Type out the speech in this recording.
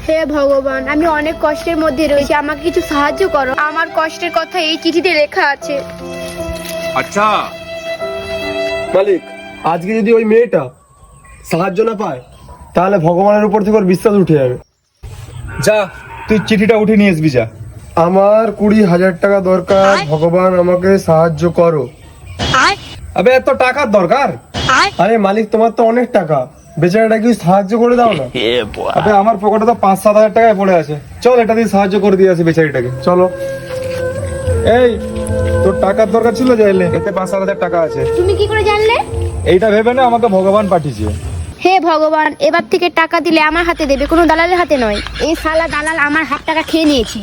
হে ভগবান, আমি অনেক কষ্টের মধ্যে রয়েছি, আমাকে কিছু সাহায্য করো। আমার কষ্টের কথা এই চিঠিতে লেখা আছে। আচ্ছা মালিক, আজকে যদি ওই মেয়েটা সাহায্য না পায় তাহলে ভগবানের উপর থেকে ওর বিশ্বাস উঠে যাবে। যা, তুই চিঠিটা উঠে নিয়ে আসবি যা। আমার 20,000 টাকা দরকার, ভগবান আমাকে সাহায্য করো। আবে এত টাকার দরকার? আরে মালিক, তোমার তো অনেক টাকা, বেচারাটা কি সাহায্য করে দাও না? আবে আমার পকেটে তো 5-7 হাজার টাকায় পড়ে আছে, চল এটা দিয়ে সাহায্য করে দিয়ে আসি বেচারিটাকে, চলো। এই তোর টাকার দরকার ছিল যে এলে, এতে 5-7 হাজার টাকা আছে। তুমি কি করে জানলে? এইটা ভেবে না আমাকে ভগবান পাঠিয়েছে। হে ভগবান, এবার থেকে টাকা দিলে আমার হাতে দেবে, কোনো দালালের হাতে নয়। এই শালা দালাল আমার হাত টাকা খেয়ে নিয়েছে।